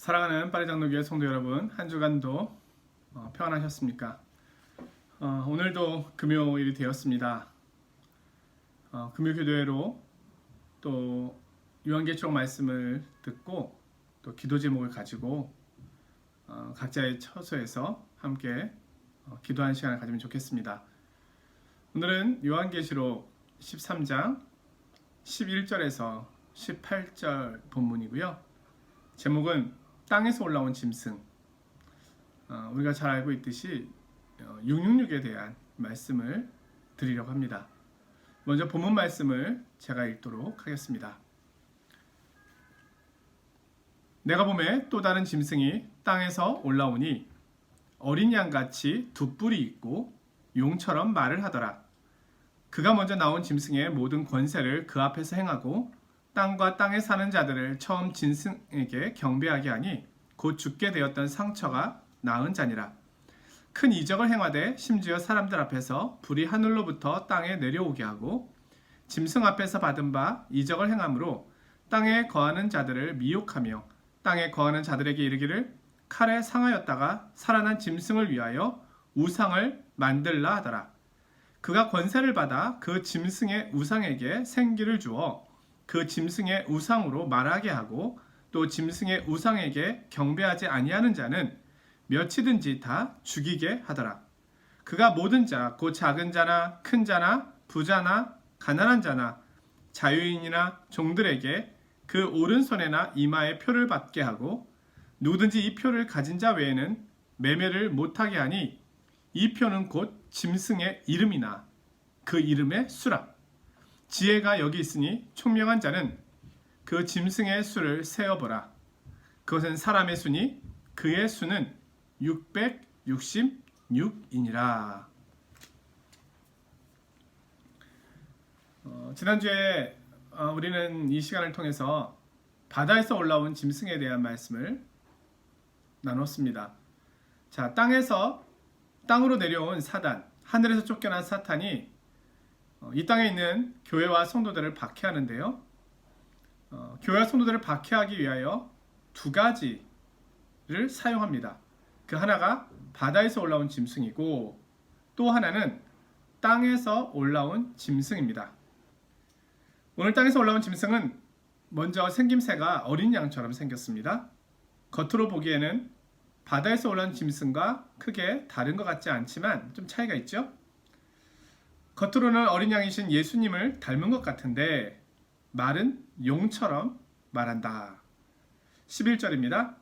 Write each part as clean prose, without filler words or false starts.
사랑하는 파리장로교회 성도 여러분, 한 주간도 평안하셨습니까? 오늘도 금요일이 되었습니다. 금요기도회로 또 요한계시록 말씀을 듣고 또 기도 제목을 가지고 각자의 처소에서 함께 기도하는 시간을 가지면 좋겠습니다. 오늘은 요한계시록 13장 11절에서 18절 본문이고요. 제목은 땅에서 올라온 짐승. 우리가 잘 알고 있듯이 666에 대한 말씀을 드리려고 합니다. 먼저 본문 말씀을 제가 읽도록 하겠습니다. 내가 보매 또 다른 짐승이 땅에서 올라오니 어린 양같이 두 뿔이 있고 용처럼 말을 하더라. 그가 먼저 나온 짐승의 모든 권세를 그 앞에서 행하고 땅과 땅에 사는 자들을 처음 짐승에게 경배하게 하니 곧 죽게 되었던 상처가 나은 자니라. 큰 이적을 행하되 심지어 사람들 앞에서 불이 하늘로부터 땅에 내려오게 하고 짐승 앞에서 받은 바 이적을 행함으로 땅에 거하는 자들을 미혹하며 땅에 거하는 자들에게 이르기를 칼에 상하였다가 살아난 짐승을 위하여 우상을 만들라 하더라. 그가 권세를 받아 그 짐승의 우상에게 생기를 주어 그 짐승의 우상으로 말하게 하고 또 짐승의 우상에게 경배하지 아니하는 자는 몇이든지 다 죽이게 하더라. 그가 모든 자, 곧 작은 자나 큰 자나 부자나 가난한 자나 자유인이나 종들에게 그 오른손에나 이마에 표를 받게 하고 누구든지 이 표를 가진 자 외에는 매매를 못하게 하니 이 표는 곧 짐승의 이름이나 그 이름의 수라. 지혜가 여기 있으니 총명한 자는 그 짐승의 수를 세어보라. 그것은 사람의 수니 그의 수는 666이니라. 지난주에 우리는 이 시간을 통해서 바다에서 올라온 짐승에 대한 말씀을 나눴습니다. 자, 땅으로 내려온 사단, 하늘에서 쫓겨난 사탄이 이 땅에 있는 교회와 성도들을 박해하는데요. 교회와 성도들을 박해하기 위하여 두 가지를 사용합니다. 그 하나가 바다에서 올라온 짐승이고 또 하나는 땅에서 올라온 짐승입니다. 오늘 땅에서 올라온 짐승은 먼저 생김새가 어린 양처럼 생겼습니다. 겉으로 보기에는 바다에서 올라온 짐승과 크게 다른 것 같지 않지만 좀 차이가 있죠? 겉으로는 어린 양이신 예수님을 닮은 것 같은데 말은 용처럼 말한다. 11절입니다.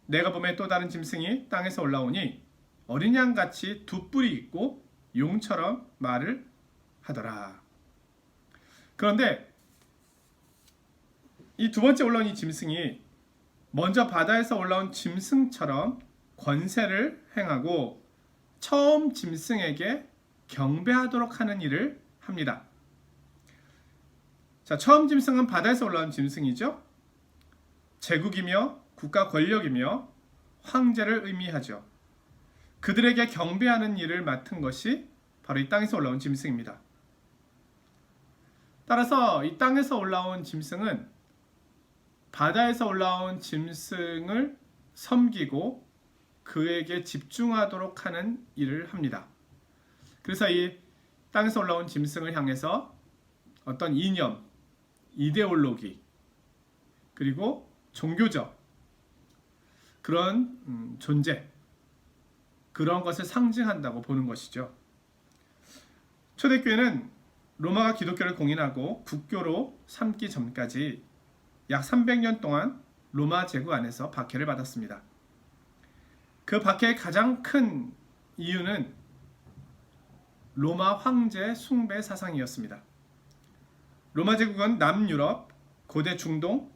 내가 보매 또 다른 짐승이 땅에서 올라오니 어린 양같이 두 뿔이 있고 용처럼 말을 하더라. 그런데 이 두 번째 올라온 이 짐승이 먼저 바다에서 올라온 짐승처럼 권세를 행하고 처음 짐승에게 경배하도록 하는 일을 합니다. 자, 처음 짐승은 바다에서 올라온 짐승이죠. 제국이며 국가 권력이며 황제를 의미하죠. 그들에게 경배하는 일을 맡은 것이 바로 이 땅에서 올라온 짐승입니다. 따라서 이 땅에서 올라온 짐승은 바다에서 올라온 짐승을 섬기고 그에게 집중하도록 하는 일을 합니다. 그래서 이 땅에서 올라온 짐승을 향해서 어떤 이념, 이데올로기, 그리고 종교적 그런 존재, 그런 것을 상징한다고 보는 것이죠. 초대교회는 로마가 기독교를 공인하고 국교로 삼기 전까지 약 300년 동안 로마 제국 안에서 박해를 받았습니다. 그 박해의 가장 큰 이유는 로마 황제 숭배 사상이었습니다. 로마 제국은 남유럽, 고대 중동,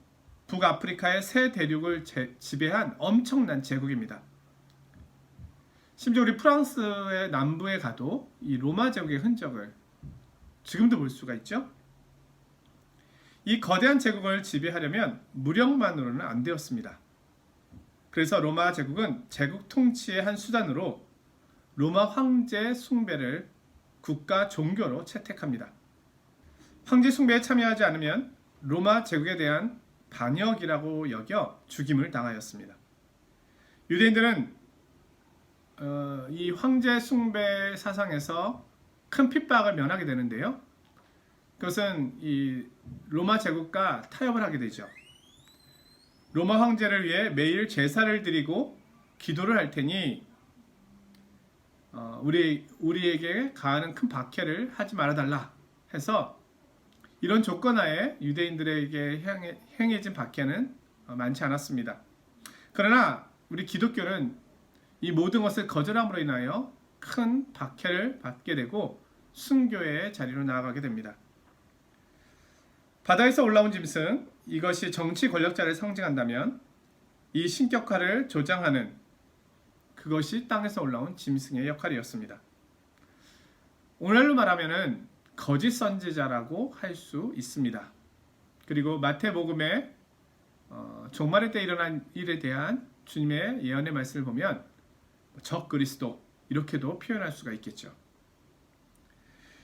북아프리카의 세 대륙을 지배한 엄청난 제국입니다. 심지어 우리 프랑스의 남부에 가도 이 로마 제국의 흔적을 지금도 볼 수가 있죠. 이 거대한 제국을 지배하려면 무력만으로는 안 되었습니다. 그래서 로마 제국은 제국 통치의 한 수단으로 로마 황제 숭배를 국가 종교로 채택합니다. 황제 숭배에 참여하지 않으면 로마 제국에 대한 반역이라고 여겨 죽임을 당하였습니다. 유대인들은 이 황제 숭배 사상에서 큰 핍박을 면하게 되는데요. 그것은 이 로마 제국과 타협을 하게 되죠. 로마 황제를 위해 매일 제사를 드리고 기도를 할 테니 우리에게 가하는 큰 박해를 하지 말아달라 해서 이런 조건하에 유대인들에게 행해진 박해는 많지 않았습니다. 그러나 우리 기독교는 이 모든 것을 거절함으로 인하여 큰 박해를 받게 되고 순교의 자리로 나아가게 됩니다. 바다에서 올라온 짐승, 이것이 정치 권력자를 상징한다면 이 신격화를 조장하는 그것이 땅에서 올라온 짐승의 역할이었습니다. 오늘날로 말하면 거짓 선지자라고 할 수 있습니다. 그리고 마태복음의 종말의 때 일어난 일에 대한 주님의 예언의 말씀을 보면 적 그리스도 이렇게도 표현할 수가 있겠죠.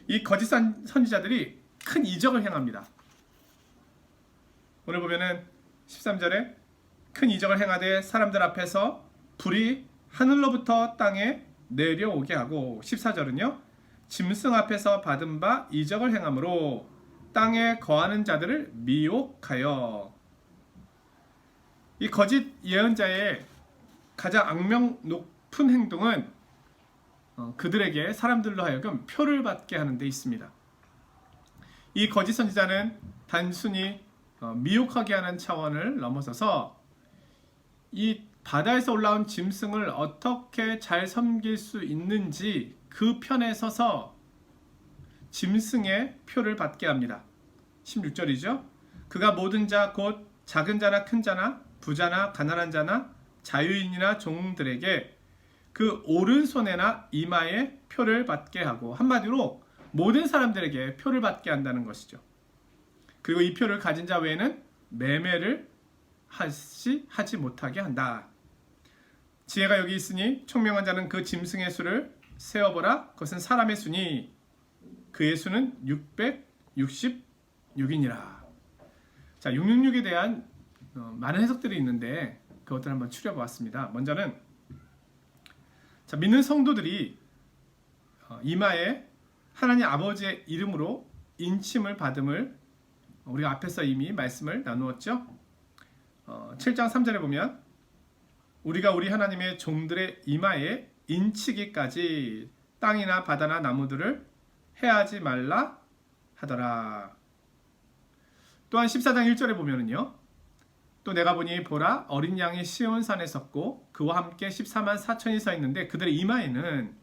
이 거짓 선지자들이 큰 이적을 행합니다. 오늘 보면은 13절에 큰 이적을 행하되 사람들 앞에서 불이 하늘로부터 땅에 내려오게 하고 14절은요. 짐승 앞에서 받은 바 이적을 행함으로 땅에 거하는 자들을 미혹하여. 이 거짓 예언자의 가장 악명 높은 행동은 그들에게 사람들로 하여금 표를 받게 하는 데 있습니다. 이 거짓 선지자는 단순히 미혹하게 하는 차원을 넘어서서 이 바다에서 올라온 짐승을 어떻게 잘 섬길 수 있는지 그 편에 서서 짐승의 표를 받게 합니다. 16절이죠. 그가 모든 자 곧 작은 자나 큰 자나 부자나 가난한 자나 자유인이나 종들에게 그 오른손에나 이마에 표를 받게 하고, 한마디로 모든 사람들에게 표를 받게 한다는 것이죠. 그리고 이 표를 가진 자 외에는 매매를 하지 못하게 한다. 지혜가 여기 있으니 총명한 자는 그 짐승의 수를 세어보라. 그것은 사람의 수니 그의 수는 666이니라. 자, 666에 대한 많은 해석들이 있는데 그것들 한번 추려보았습니다. 먼저는 믿는 성도들이 이마에 하나님 아버지의 이름으로 인침을 받음을 우리가 앞에서 이미 말씀을 나누었죠. 7장 3절에 보면 우리가 우리 하나님의 종들의 이마에 인치기까지 땅이나 바다나 나무들을 해하지 말라 하더라. 또한 14장 1절에 보면은요. 또 내가 보니 보라 어린 양이 시온산에 섰고 그와 함께 14만 4천이 서 있는데 그들의 이마에는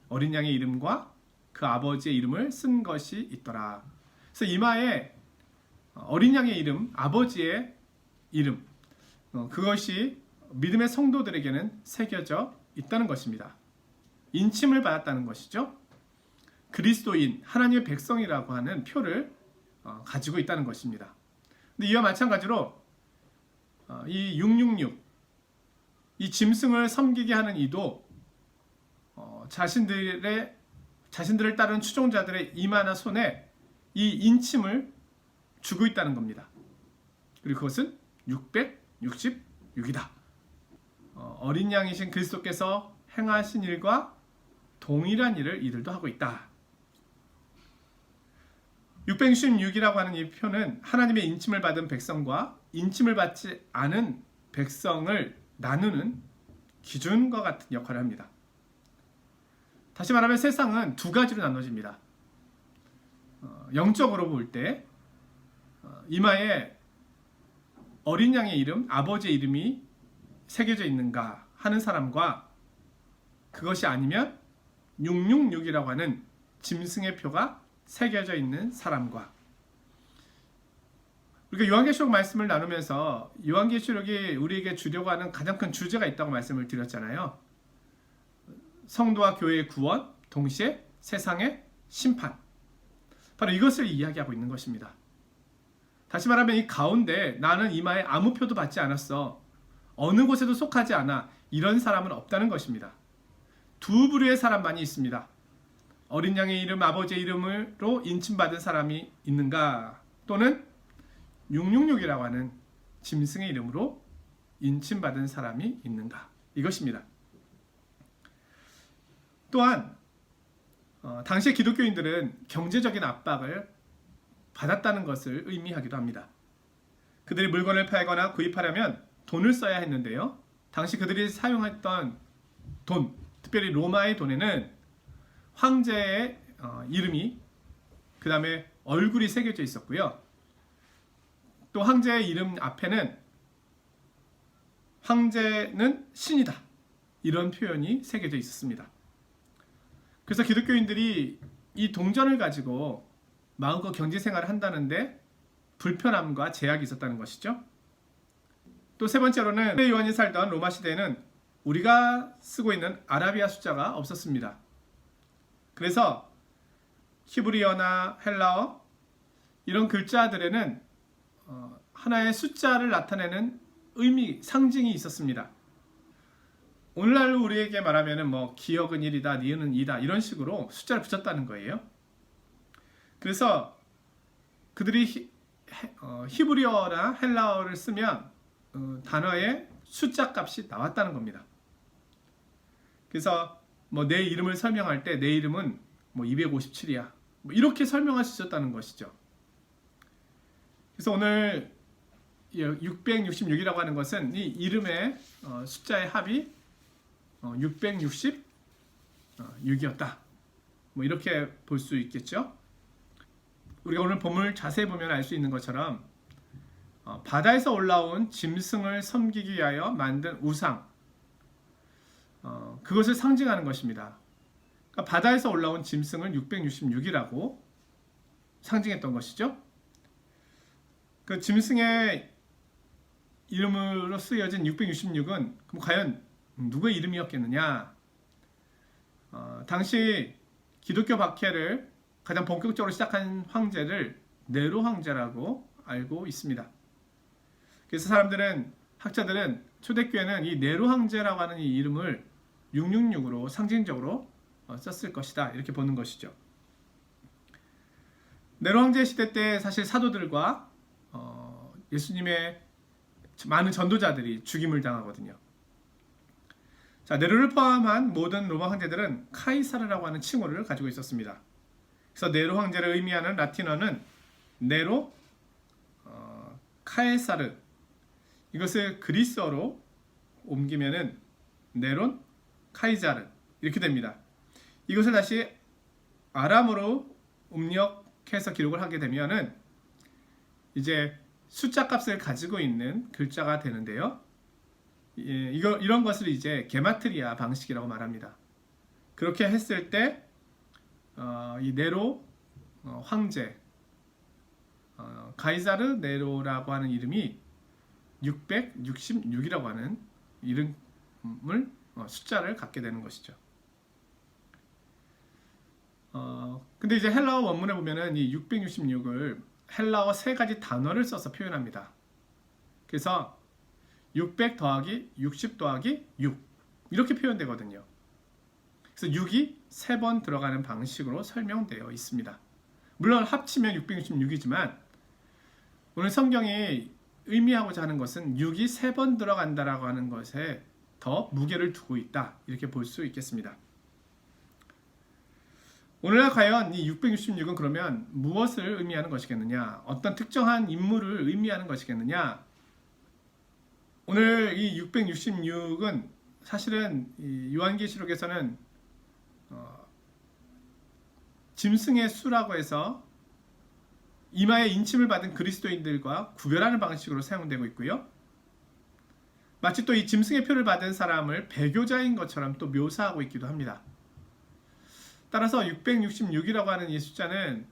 어린 양의 이름과 그 아버지의 이름을 쓴 것이 있더라. 그래서 이마에 어린 양의 이름, 아버지의 이름, 그것이 믿음의 성도들에게는 새겨져 있다는 것입니다. 인침을 받았다는 것이죠. 그리스도인, 하나님의 백성이라고 하는 표를 가지고 있다는 것입니다. 근데 이와 마찬가지로 이 666, 이 짐승을 섬기게 하는 이도 자신들을 따르는 추종자들의 이마나 손에 이 인침을 주고 있다는 겁니다. 그리고 그것은 666이다. 어린 양이신 그리스도께서 행하신 일과 동일한 일을 이들도 하고 있다. 666이라고 하는 이 표는 하나님의 인침을 받은 백성과 인침을 받지 않은 백성을 나누는 기준과 같은 역할을 합니다. 다시 말하면 세상은 두 가지로 나눠집니다. 영적으로 볼 때 이마에 어린 양의 이름, 아버지의 이름이 새겨져 있는가 하는 사람과 그것이 아니면 666이라고 하는 짐승의 표가 새겨져 있는 사람과, 우리가 요한계시록 말씀을 나누면서 요한계시록이 우리에게 주려고 하는 가장 큰 주제가 있다고 말씀을 드렸잖아요. 성도와 교회의 구원, 동시에 세상의 심판, 바로 이것을 이야기하고 있는 것입니다. 다시 말하면 이 가운데 나는 이마에 아무 표도 받지 않았어, 어느 곳에도 속하지 않아, 이런 사람은 없다는 것입니다. 두 부류의 사람만이 있습니다. 어린 양의 이름, 아버지의 이름으로 인침받은 사람이 있는가, 또는 666이라고 하는 짐승의 이름으로 인침받은 사람이 있는가. 이것입니다. 또한 당시의 기독교인들은 경제적인 압박을 받았다는 것을 의미하기도 합니다. 그들이 물건을 팔거나 구입하려면 돈을 써야 했는데요. 당시 그들이 사용했던 돈, 특별히 로마의 돈에는 황제의 이름이, 그 다음에 얼굴이 새겨져 있었고요. 또 황제의 이름 앞에는 황제는 신이다, 이런 표현이 새겨져 있었습니다. 그래서 기독교인들이 이 동전을 가지고 마음껏 경제생활을 한다는데 불편함과 제약이 있었다는 것이죠. 또 세 번째로는 요한이 살던 로마 시대에는 우리가 쓰고 있는 아라비아 숫자가 없었습니다. 그래서 히브리어나 헬라어 이런 글자들에는 하나의 숫자를 나타내는 의미, 상징이 있었습니다. 오늘날 우리에게 말하면 뭐 기억은 1이다, 니은은 2다 이런 식으로 숫자를 붙였다는 거예요. 그래서 그들이 히브리어나 헬라어를 쓰면 단어의 숫자 값이 나왔다는 겁니다. 그래서 뭐 내 이름을 설명할 때 내 이름은 뭐 257이야, 뭐 이렇게 설명할 수 있었다는 것이죠. 그래서 오늘 666이라고 하는 것은 이 이름의 숫자의 합이 666이었다. 뭐 이렇게 볼 수 있겠죠. 우리가 오늘 본문을 자세히 보면 알 수 있는 것처럼 바다에서 올라온 짐승을 섬기기 위하여 만든 우상, 그것을 상징하는 것입니다. 그러니까 바다에서 올라온 짐승을 666이라고 상징했던 것이죠. 그 짐승의 이름으로 쓰여진 666은 그럼 과연 누구의 이름이었겠느냐? 당시 기독교 박해를 가장 본격적으로 시작한 황제를 네로 황제라고 알고 있습니다. 그래서 학자들은 초대교회는 이 네로 황제라고 하는 이 이름을 666으로 상징적으로 썼을 것이다, 이렇게 보는 것이죠. 네로 황제 시대 때 사실 사도들과 예수님의 많은 전도자들이 죽임을 당하거든요. 자, 네로를 포함한 모든 로마 황제들은 카이사르라고 하는 칭호를 가지고 있었습니다. 그래서 네로 황제를 의미하는 라틴어는 네로 카에사르, 이것을 그리스어로 옮기면은 네론 카이자르 이렇게 됩니다. 이것을 다시 아람어로 입력해서 기록을 하게 되면은 이제 숫자 값을 가지고 있는 글자가 되는데요. 이런 것을 이제 게마트리아 방식이라고 말합니다. 그렇게 했을 때 이 네로 황제, 가이사르 네로라고 하는 이름이 666이라고 하는 이름을 숫자를 갖게 되는 것이죠. 근데 이제 헬라어 원문에 보면은 이 666을 헬라어 세 가지 단어를 써서 표현합니다. 그래서 600 더하기 60 더하기 6 이렇게 표현되거든요. 그래서 6이 3번 들어가는 방식으로 설명되어 있습니다. 물론 합치면 666이지만 오늘 성경이 의미하고자 하는 것은 6이 3번 들어간다라고 하는 것에 더 무게를 두고 있다, 이렇게 볼 수 있겠습니다. 오늘날 과연 이 666은 그러면 무엇을 의미하는 것이겠느냐? 어떤 특정한 인물을 의미하는 것이겠느냐? 오늘 이 666은 사실은 이 요한계시록에서는 짐승의 수라고 해서 이마에 인침을 받은 그리스도인들과 구별하는 방식으로 사용되고 있고요. 마치 또 이 짐승의 표를 받은 사람을 배교자인 것처럼 또 묘사하고 있기도 합니다. 따라서 666이라고 하는 이 숫자는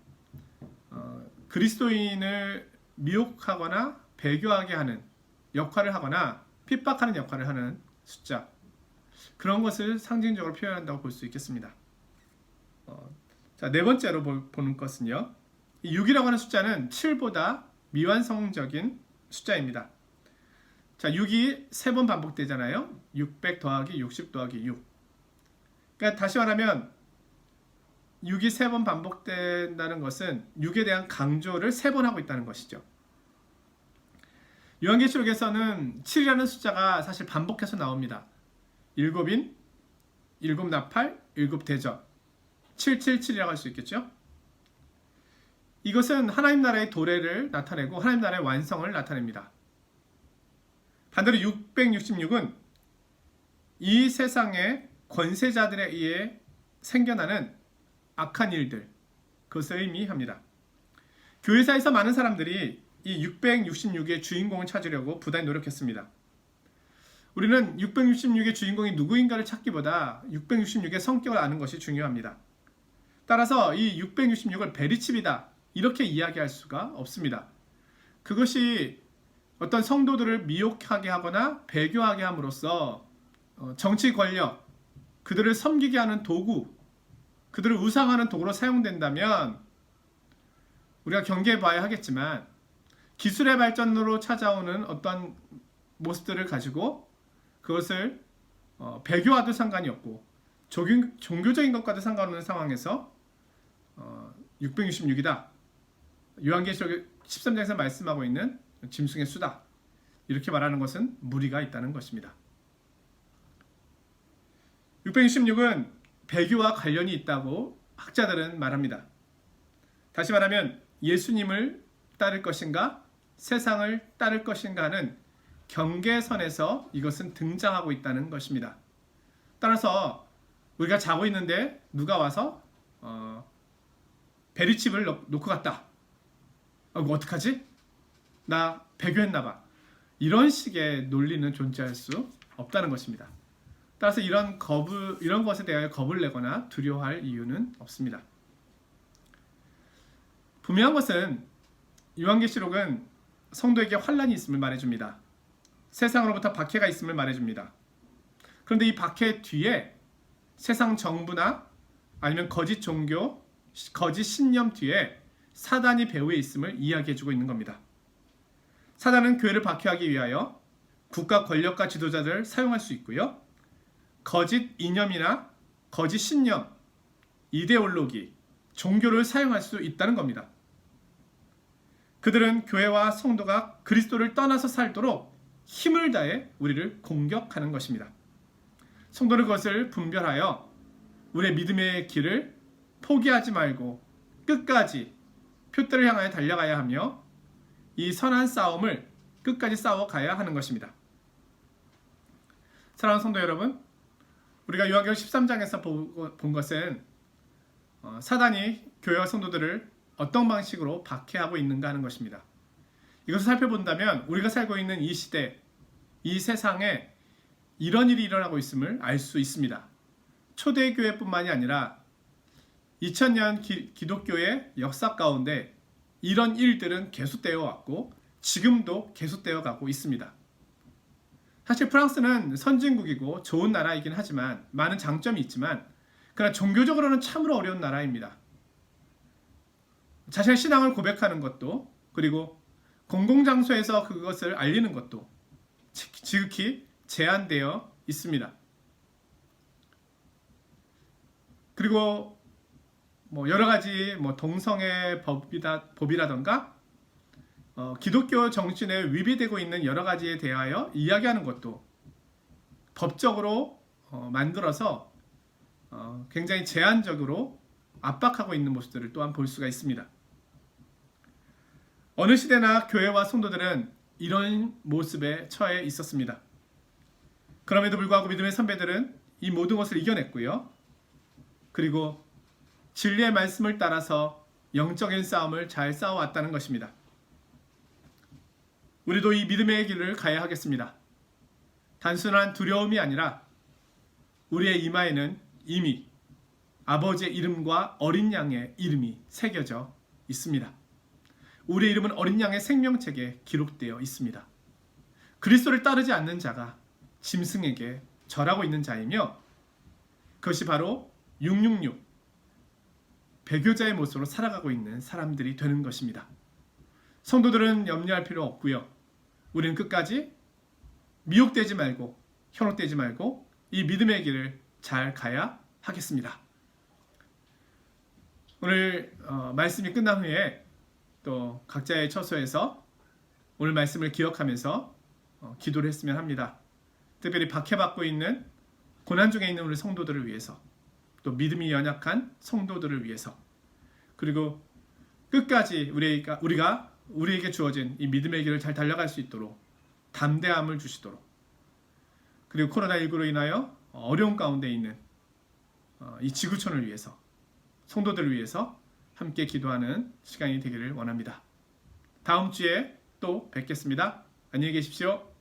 그리스도인을 미혹하거나 배교하게 하는 역할을 하거나 핍박하는 역할을 하는 숫자, 그런 것을 상징적으로 표현한다고 볼 수 있겠습니다. 자, 네 번째로 보는 것은요, 이 6이라고 하는 숫자는 7보다 미완성적인 숫자입니다. 자, 6이 3번 반복되잖아요. 600 더하기 60 더하기 6. 그러니까 다시 말하면 6이 3번 반복된다는 것은 6에 대한 강조를 3번 하고 있다는 것이죠. 요한계시록에서는 7이라는 숫자가 사실 반복해서 나옵니다. 일곱인, 일곱 나팔, 일곱 대접, 777이라고 할 수 있겠죠. 이것은 하나님 나라의 도래를 나타내고 하나님 나라의 완성을 나타냅니다. 반대로 666은 이 세상의 권세자들에 의해 생겨나는 악한 일들, 그것을 의미합니다. 교회사에서 많은 사람들이 이 666의 주인공을 찾으려고 부단히 노력했습니다. 우리는 666의 주인공이 누구인가를 찾기보다 666의 성격을 아는 것이 중요합니다. 따라서 이 666을 베리칩이다 이렇게 이야기할 수가 없습니다. 그것이 어떤 성도들을 미혹하게 하거나 배교하게 함으로써 정치 권력, 그들을 섬기게 하는 도구, 그들을 우상하는 도구로 사용된다면 우리가 경계해 봐야 하겠지만, 기술의 발전으로 찾아오는 어떤 모습들을 가지고 그것을 배교와도 상관이 없고 종교적인 것과도 상관없는 상황에서 666이다. 요한계시록 13장에서 말씀하고 있는 짐승의 수다. 이렇게 말하는 것은 무리가 있다는 것입니다. 666은 배교와 관련이 있다고 학자들은 말합니다. 다시 말하면 예수님을 따를 것인가 세상을 따를 것인가 하는 경계선에서 이것은 등장하고 있다는 것입니다. 따라서 우리가 자고 있는데 누가 와서 베리칩을 놓고 갔다. 어떡하지? 나 배교했나봐. 이런 식의 논리는 존재할 수 없다는 것입니다. 따라서 이런 것에 대하여 겁을 내거나 두려워할 이유는 없습니다. 분명한 것은 요한계시록은 성도에게 환란이 있음을 말해줍니다. 세상으로부터 박해가 있음을 말해줍니다. 그런데 이 박해 뒤에 세상 정부나 아니면 거짓 종교, 거짓 신념 뒤에 사단이 배후에 있음을 이야기해주고 있는 겁니다. 사단은 교회를 박해하기 위하여 국가 권력과 지도자들을 사용할 수 있고요. 거짓 이념이나 거짓 신념, 이데올로기, 종교를 사용할 수 있다는 겁니다. 그들은 교회와 성도가 그리스도를 떠나서 살도록 힘을 다해 우리를 공격하는 것입니다. 성도는 그것을 분별하여 우리의 믿음의 길을 포기하지 말고 끝까지 표대를 향하여 달려가야 하며 이 선한 싸움을 끝까지 싸워가야 하는 것입니다. 사랑하는 성도 여러분, 우리가 요한계시록 13장에서 본 것은 사단이 교회와 성도들을 어떤 방식으로 박해하고 있는가 하는 것입니다. 이것을 살펴본다면 우리가 살고 있는 이 시대, 이 세상에 이런 일이 일어나고 있음을 알 수 있습니다. 초대교회뿐만이 아니라 2000년 기독교의 역사 가운데 이런 일들은 계속되어 왔고 지금도 계속되어 가고 있습니다. 사실 프랑스는 선진국이고 좋은 나라이긴 하지만 많은 장점이 있지만 그러나 종교적으로는 참으로 어려운 나라입니다. 자신의 신앙을 고백하는 것도 그리고 공공장소에서 그것을 알리는 것도 지극히 제한되어 있습니다. 그리고 여러 가지 동성애 법이라던가 기독교 정신에 위배되고 있는 여러 가지에 대하여 이야기하는 것도 법적으로 만들어서 굉장히 제한적으로 압박하고 있는 모습들을 또한 볼 수가 있습니다. 어느 시대나 교회와 성도들은 이런 모습에 처해 있었습니다. 그럼에도 불구하고 믿음의 선배들은 이 모든 것을 이겨냈고요. 그리고 진리의 말씀을 따라서 영적인 싸움을 잘 싸워왔다는 것입니다. 우리도 이 믿음의 길을 가야 하겠습니다. 단순한 두려움이 아니라 우리의 이마에는 이미 아버지의 이름과 어린 양의 이름이 새겨져 있습니다. 우리의 이름은 어린 양의 생명책에 기록되어 있습니다. 그리스도를 따르지 않는 자가 짐승에게 절하고 있는 자이며 그것이 바로 666 배교자의 모습으로 살아가고 있는 사람들이 되는 것입니다. 성도들은 염려할 필요 없고요. 우리는 끝까지 미혹되지 말고 현혹되지 말고 이 믿음의 길을 잘 가야 하겠습니다. 오늘 말씀이 끝난 후에 또 각자의 처소에서 오늘 말씀을 기억하면서 기도를 했으면 합니다. 특별히 박해받고 있는 고난 중에 있는 우리 성도들을 위해서, 또 믿음이 연약한 성도들을 위해서, 그리고 끝까지 우리에게 주어진 이 믿음의 길을 잘 달려갈 수 있도록 담대함을 주시도록, 그리고 코로나19로 인하여 어려운 가운데 있는 이 지구촌을 위해서, 성도들을 위해서 함께 기도하는 시간이 되기를 원합니다. 다음 주에 또 뵙겠습니다. 안녕히 계십시오.